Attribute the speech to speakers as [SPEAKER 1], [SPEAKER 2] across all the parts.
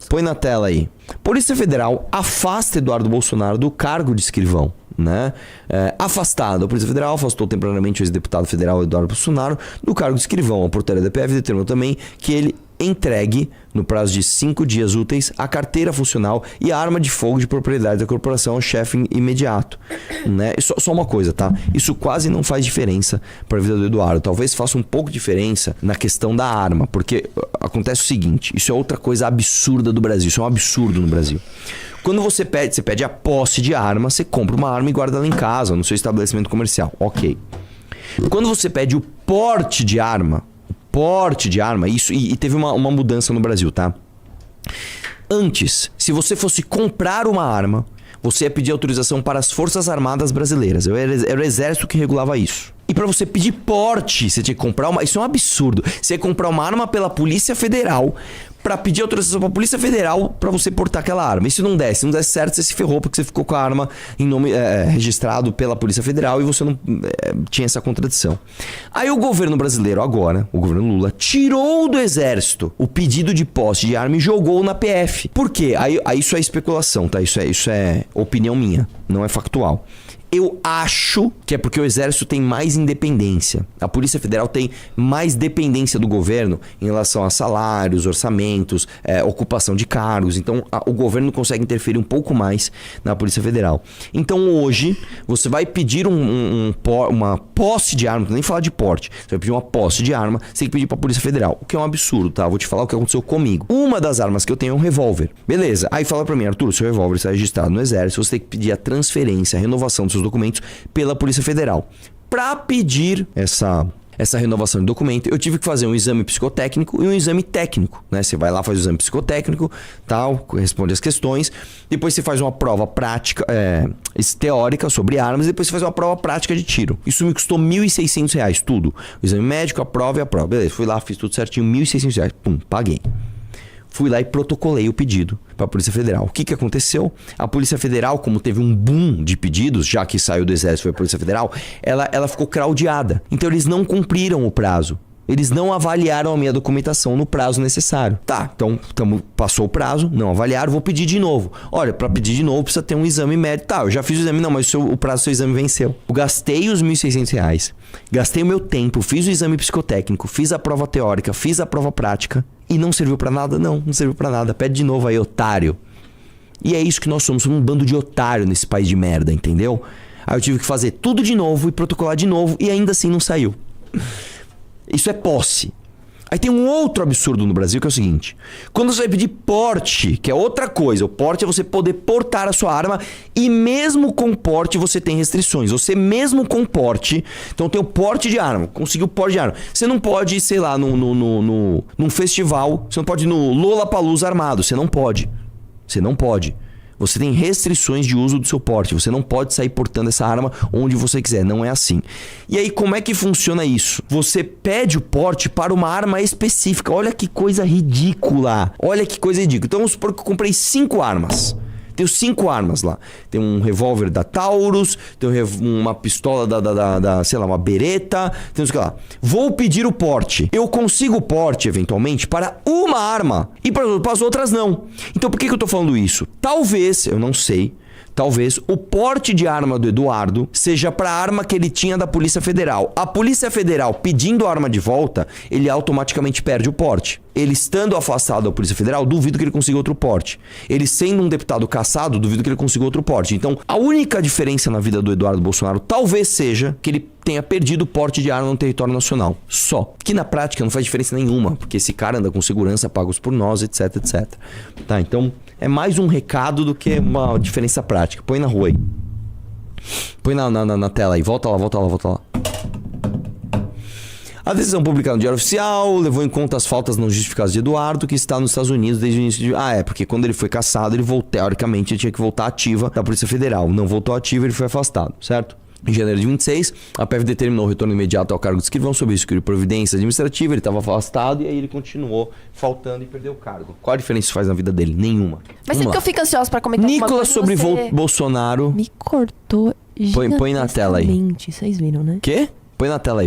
[SPEAKER 1] Põe na tela aí. Polícia Federal afasta Eduardo Bolsonaro do cargo de escrivão. Né? Afastado. A Polícia Federal afastou temporariamente o ex-deputado federal Eduardo Bolsonaro do cargo de escrivão. A portaria da PF determinou também que ele entregue, no prazo de 5 dias úteis, a carteira funcional e a arma de fogo de propriedade da corporação ao chefe imediato. Né? Só uma coisa, tá? Isso quase não faz diferença para a vida do Eduardo. Talvez faça um pouco de diferença na questão da arma, porque acontece o seguinte, isso é outra coisa absurda do Brasil, isso é um absurdo no Brasil. Quando você pede a posse de arma, você compra uma arma e guarda ela em casa, no seu estabelecimento comercial. Ok. Quando você pede o porte de arma, isso, e teve uma mudança no Brasil, tá? Antes, se você fosse comprar uma arma, você ia pedir autorização para as Forças Armadas Brasileiras. Era o Exército que regulava isso. E para você pedir porte, você tinha que comprar uma... Isso é um absurdo. Você ia comprar uma arma pela Polícia Federal para pedir autorização para a Polícia Federal para você portar aquela arma. E se não desse certo, você se ferrou porque você ficou com a arma em nome registrado pela Polícia Federal e você não tinha essa contradição. Aí o governo brasileiro agora, o governo Lula, tirou do Exército o pedido de posse de arma e jogou na PF. Por quê? Aí isso é especulação, tá? Isso é opinião minha, não é factual. Eu acho que é porque o Exército tem mais independência. A Polícia Federal tem mais dependência do governo em relação a salários, orçamentos, ocupação de cargos. Então, o governo consegue interferir um pouco mais na Polícia Federal. Então, hoje, você vai pedir uma posse de arma, não nem falar de porte. Você vai pedir uma posse de arma, você tem que pedir para a Polícia Federal. O que é um absurdo, tá? Vou te falar o que aconteceu comigo. Uma das armas que eu tenho é um revólver. Beleza. Aí fala para mim, Arthur, seu revólver está registrado no Exército, você tem que pedir a transferência, a renovação dos seus documentos pela Polícia Federal. Para pedir essa renovação de documento, eu tive que fazer um exame psicotécnico e um exame técnico, né? Você vai lá, faz o exame psicotécnico, tal, responde as questões, depois você faz uma prova prática, teórica sobre armas, e depois você faz uma prova prática de tiro. Isso me custou R$ 1.600, tudo. O exame médico, a prova e a prova. Beleza, fui lá, fiz tudo certinho, R$ 1.600, pum, paguei. Fui lá e protocolei o pedido para a Polícia Federal. O que aconteceu? A Polícia Federal, como teve um boom de pedidos, já que saiu do Exército e foi a Polícia Federal, ela ficou craudiada. Então eles não cumpriram o prazo. Eles não avaliaram a minha documentação no prazo necessário. Tá, então passou o prazo, não avaliaram, vou pedir de novo. Olha, para pedir de novo precisa ter um exame médico. Tá, eu já fiz o exame, não, mas o prazo do seu exame venceu. Eu gastei os R$ 1.600, gastei o meu tempo, fiz o exame psicotécnico, fiz a prova teórica, fiz a prova prática e não serviu para nada? Não serviu para nada. Pede de novo aí, otário. E é isso que nós somos um bando de otário nesse país de merda, entendeu? Aí eu tive que fazer tudo de novo e protocolar de novo e ainda assim não saiu. Isso é posse. Aí tem um outro absurdo no Brasil que é o seguinte: quando você vai pedir porte, que é outra coisa, o porte é você poder portar a sua arma e mesmo com porte você tem restrições. Você mesmo com porte, então tem o porte de arma, conseguiu o porte de arma. Você não pode ir, sei lá, num festival, você não pode ir no Lollapalooza armado, você não pode. Você não pode. Você tem restrições de uso do seu porte. Você não pode sair portando essa arma onde você quiser. Não é assim. E aí, como é que funciona isso? Você pede o porte para uma arma específica. Olha que coisa ridícula. Olha que coisa ridícula. Então, vamos supor que eu comprei 5 armas. Tenho 5 armas lá. Tem um revólver da Taurus, tem uma pistola sei lá, uma Beretta, tem isso que lá. Vou pedir o porte. Eu consigo o porte, eventualmente, para uma arma e para as outras não. Então por que eu tô falando isso? Talvez, eu não sei, talvez o porte de arma do Eduardo seja para a arma que ele tinha da Polícia Federal. A Polícia Federal pedindo a arma de volta, ele automaticamente perde o porte. Ele estando afastado da Polícia Federal, duvido que ele consiga outro porte. Ele sendo um deputado cassado, duvido que ele consiga outro porte. Então, a única diferença na vida do Eduardo Bolsonaro talvez seja que ele tenha perdido o porte de arma no território nacional. Só. Que na prática não faz diferença nenhuma, porque esse cara anda com segurança, pagos por nós, etc, etc. Tá, então é mais um recado do que uma diferença prática. Põe na rua aí. Põe na tela aí. Volta lá. A decisão publicada no Diário Oficial levou em conta as faltas não justificadas de Eduardo, que está nos Estados Unidos desde o início de... porque quando ele foi cassado, teoricamente, ele tinha que voltar ativa da Polícia Federal. Não voltou ativa, ele foi afastado, certo? Em janeiro de 26, a PF determinou o retorno imediato ao cargo de escrivão sob risco de providência administrativa. Ele estava afastado e aí ele continuou faltando e perdeu o cargo. Qual a diferença isso faz na vida dele? Nenhuma.
[SPEAKER 2] Mas sempre que eu fico ansiosa pra comentar alguma
[SPEAKER 1] Nicolas
[SPEAKER 2] coisa,
[SPEAKER 1] sobre Bolsonaro...
[SPEAKER 2] Me cortou
[SPEAKER 1] Põe na tela aí.
[SPEAKER 2] Vocês viram, né?
[SPEAKER 1] Quê? Põe na tela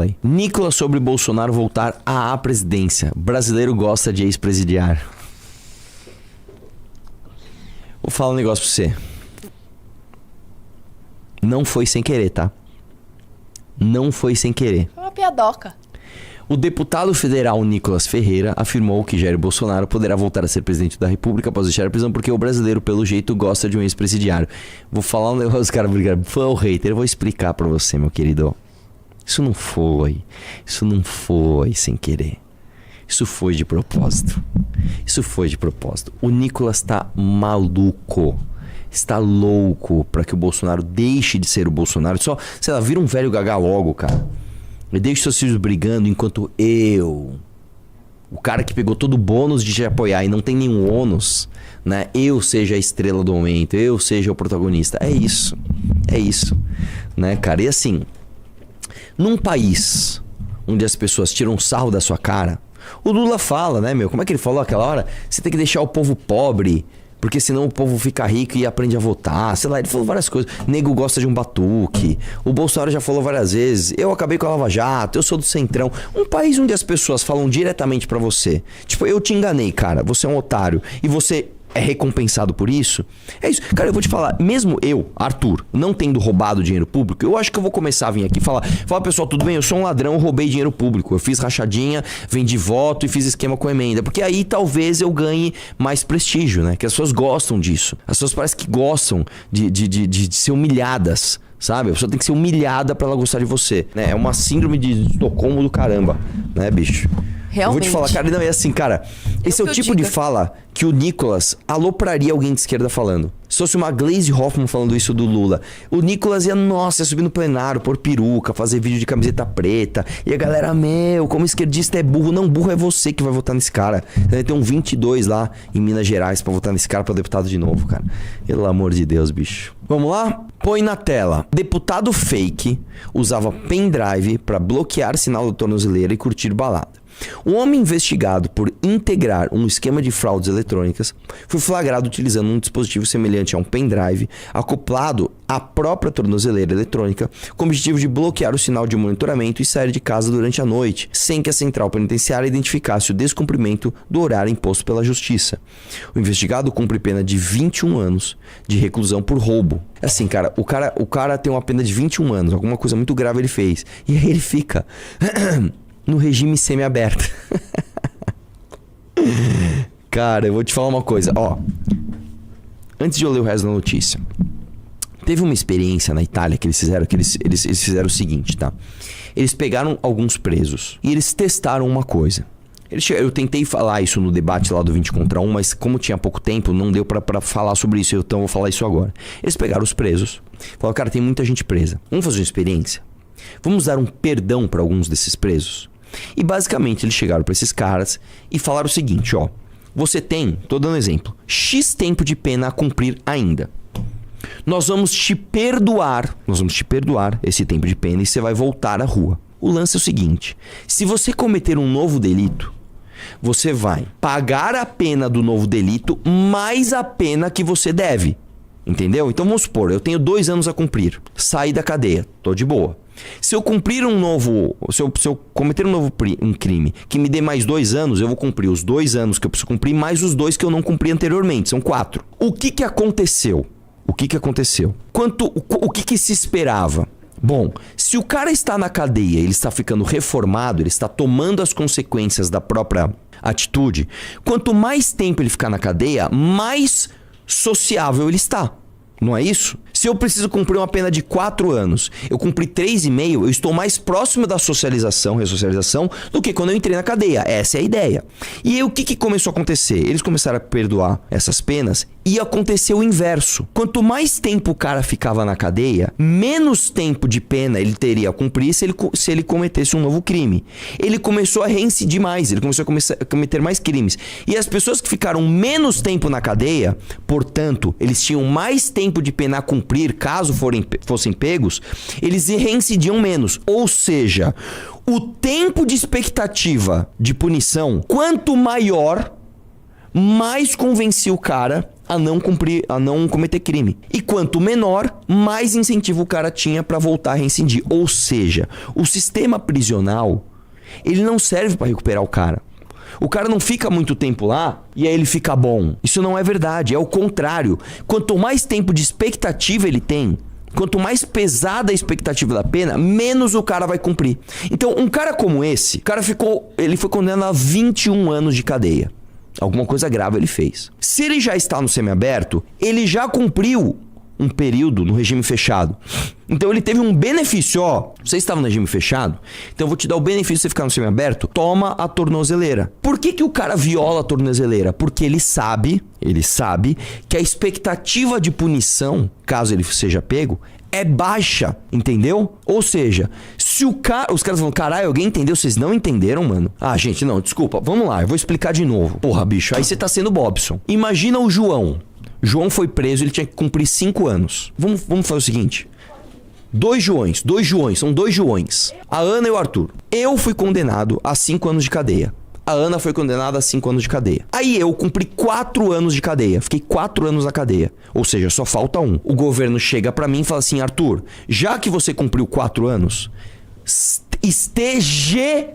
[SPEAKER 1] aí. Nicolas sobre Bolsonaro voltar à presidência. Brasileiro gosta de ex-presidiário. falar um negócio pra você. Não foi sem querer, tá? Não foi sem querer.
[SPEAKER 2] Foi uma piadoca.
[SPEAKER 1] O deputado federal Nicolas Ferreira afirmou que Jair Bolsonaro poderá voltar a ser presidente da República após deixar a prisão porque o brasileiro, pelo jeito, gosta de um ex-presidiário. Vou falar um negócio, cara, brigar. Foi o hater, eu vou explicar pra você, meu querido. Isso não foi sem querer. Isso foi de propósito. Isso foi de propósito. O Nicolas tá maluco. Está louco pra que o Bolsonaro deixe de ser o Bolsonaro. Só, sei lá, vira um velho gagá logo, cara. E deixe seus filhos brigando enquanto eu, o cara que pegou todo o bônus de te apoiar e não tem nenhum ônus, né? Eu seja a estrela do momento, eu seja o protagonista. É isso, né, cara? E assim, num país onde as pessoas tiram sarro da sua cara, o Lula fala, né, meu? Como é que ele falou aquela hora? Você tem que deixar o povo pobre, porque senão o povo fica rico e aprende a votar. Sei lá, ele falou várias coisas. Nego gosta de um batuque. O Bolsonaro já falou várias vezes. Eu acabei com a Lava Jato, eu sou do Centrão. Um país onde as pessoas falam diretamente pra você. Tipo, eu te enganei, cara. Você é um otário. E você é recompensado por isso. É isso. Cara, eu vou te falar. Mesmo eu, Arthur, não tendo roubado dinheiro público, eu acho que eu vou começar a vir aqui e falar: pessoal, tudo bem? Eu sou um ladrão, eu roubei dinheiro público. Eu fiz rachadinha, vendi voto e fiz esquema com emenda. Porque aí talvez eu ganhe mais prestígio, né? Que as pessoas gostam disso. As pessoas parecem que gostam de ser humilhadas. Sabe? A pessoa tem que ser humilhada pra ela gostar de você, né? É uma síndrome de Estocolmo do caramba, né, bicho?
[SPEAKER 2] Realmente.
[SPEAKER 1] Eu vou te falar, cara, não, é assim, cara. Esse é o tipo de fala que o Nicolas alopraria alguém de esquerda falando. Se fosse uma Gleisi Hoffmann falando isso do Lula, o Nicolas ia subir no plenário, pôr peruca, fazer vídeo de camiseta preta. E a galera, como esquerdista é burro. Não, burro é você que vai votar nesse cara. Vai ter um 22 lá em Minas Gerais pra votar nesse cara pra deputado de novo, cara. Pelo amor de Deus, bicho. Vamos lá? Põe na tela. Deputado fake usava pendrive pra bloquear sinal da tornozeleira e curtir balada. Um homem investigado por integrar um esquema de fraudes eletrônicas foi flagrado utilizando um dispositivo semelhante a um pendrive acoplado à própria tornozeleira eletrônica com o objetivo de bloquear o sinal de monitoramento e sair de casa durante a noite, sem que a central penitenciária identificasse o descumprimento do horário imposto pela justiça. O investigado cumpre pena de 21 anos de reclusão por roubo. Assim, cara, o cara tem uma pena de 21 anos, alguma coisa muito grave ele fez. E aí ele fica no regime semi-aberto. Cara, eu vou te falar uma coisa, ó. Antes de eu ler o resto da notícia, teve uma experiência na Itália que eles fizeram o seguinte, tá? Eles pegaram alguns presos e eles testaram uma coisa. Eu tentei falar isso no debate lá do 20 contra 1, mas como tinha pouco tempo, não deu pra falar sobre isso, então eu vou falar isso agora. Eles pegaram os presos, falaram, cara, tem muita gente presa. Vamos fazer uma experiência? Vamos dar um perdão pra alguns desses presos? E basicamente eles chegaram pra esses caras e falaram o seguinte, ó. Você tem, tô dando exemplo, X tempo de pena a cumprir ainda. Nós vamos te perdoar esse tempo de pena e você vai voltar à rua. O lance é o seguinte, se você cometer um novo delito, você vai pagar a pena do novo delito mais a pena que você deve. Entendeu? Então vamos supor, eu tenho 2 anos a cumprir, saí da cadeia, tô de boa. Se eu cometer um novo crime que me dê mais 2 anos, eu vou cumprir os 2 anos que eu preciso cumprir, mais os 2 que eu não cumpri anteriormente, são 4. O que aconteceu? O que se esperava? Bom, se o cara está na cadeia, ele está ficando reformado, ele está tomando as consequências da própria atitude, quanto mais tempo ele ficar na cadeia, mais sociável ele está. Não é isso? Se eu preciso cumprir uma pena de 4 anos, eu cumpri 3,5, eu estou mais próximo da ressocialização, do que quando eu entrei na cadeia. Essa é a ideia. E aí o que começou a acontecer? Eles começaram a perdoar essas penas e aconteceu o inverso. Quanto mais tempo o cara ficava na cadeia, menos tempo de pena ele teria a cumprir se ele cometesse um novo crime. Ele começou a reincidir mais, ele começou a cometer mais crimes. E as pessoas que ficaram menos tempo na cadeia, portanto, eles tinham mais tempo de pena a cumprir, caso fossem pegos, eles reincidiam menos. Ou seja, o tempo de expectativa de punição, quanto maior, mais convencia o cara a não cometer crime. E quanto menor, mais incentivo o cara tinha para voltar a reincidir. Ou seja, o sistema prisional, ele não serve para recuperar o cara. O cara não fica muito tempo lá e aí ele fica bom. Isso não é verdade, é o contrário. Quanto mais tempo de expectativa ele tem, quanto mais pesada a expectativa da pena, menos o cara vai cumprir. Então, um cara como esse, ele foi condenado a 21 anos de cadeia. Alguma coisa grave ele fez. Se ele já está no semiaberto, ele já cumpriu um período no regime fechado. Então ele teve um benefício, ó. Você estava no regime fechado, então eu vou te dar o benefício de você ficar no semiaberto. Toma a tornozeleira. Por que o cara viola a tornozeleira? Porque ele sabe que a expectativa de punição, caso ele seja pego, é baixa, entendeu? Ou seja, se o cara... Os caras falam, caralho, alguém entendeu? Vocês não entenderam, mano? Ah, gente, não, desculpa. Vamos lá, eu vou explicar de novo. Porra, bicho, aí você tá sendo Bobson. Imagina o João. João foi preso, ele tinha que cumprir 5 anos. Vamos fazer o seguinte. São dois Joões. A Ana e o Arthur. Eu fui condenado a 5 anos de cadeia. A Ana foi condenada a 5 anos de cadeia. Aí eu cumpri 4 anos de cadeia. Fiquei 4 anos na cadeia. Ou seja, só falta 1. O governo chega pra mim e fala assim, Arthur, já que você cumpriu 4 anos,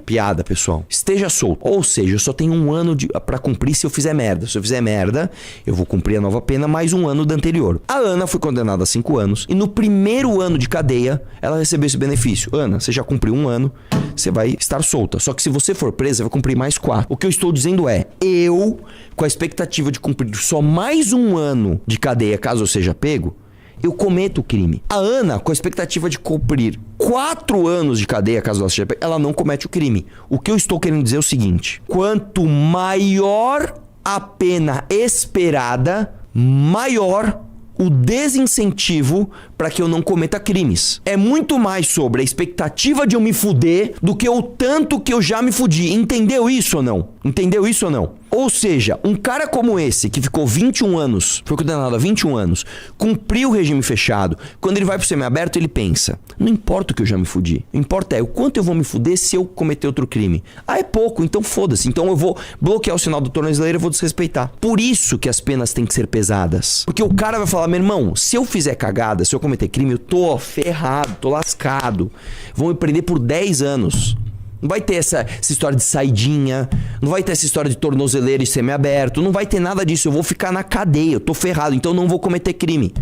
[SPEAKER 1] piada, pessoal, esteja solto. Ou seja, eu só tenho 1 ano pra cumprir se eu fizer merda. Se eu fizer merda, eu vou cumprir a nova pena mais 1 ano da anterior. A Ana foi condenada a 5 anos e no primeiro ano de cadeia, ela recebeu esse benefício. Ana, você já cumpriu 1 ano, você vai estar solta. Só que se você for presa, você vai cumprir mais 4. O que eu estou dizendo é, eu, com a expectativa de cumprir só mais 1 ano de cadeia, caso eu seja pego, eu cometo o crime. A Ana, com a expectativa de cumprir 4 anos de cadeia, caso ela seja pega, ela não comete o crime. O que eu estou querendo dizer é o seguinte: quanto maior a pena esperada, maior o desincentivo para que eu não cometa crimes. É muito mais sobre a expectativa de eu me fuder do que o tanto que eu já me fudi. Entendeu isso ou não? Entendeu isso ou não? Ou seja, um cara como esse, que ficou 21 anos, foi condenado a 21 anos, cumpriu o regime fechado, quando ele vai pro semiaberto, ele pensa, não importa o que eu já me fudi, o que importa é o quanto eu vou me fuder se eu cometer outro crime. Ah, é pouco, então foda-se, então eu vou bloquear o sinal do tornozeleiro e vou desrespeitar. Por isso que as penas têm que ser pesadas. Porque o cara vai falar, meu irmão, se eu fizer cagada, se eu cometer crime, eu tô ferrado, tô lascado. Vão me prender por 10 anos. Não vai ter essa história de saidinha, não vai ter essa história de tornozeleira e semiaberto, não vai ter nada disso. Eu vou ficar na cadeia, eu tô ferrado, então não vou cometer crime.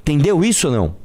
[SPEAKER 1] Entendeu isso ou não?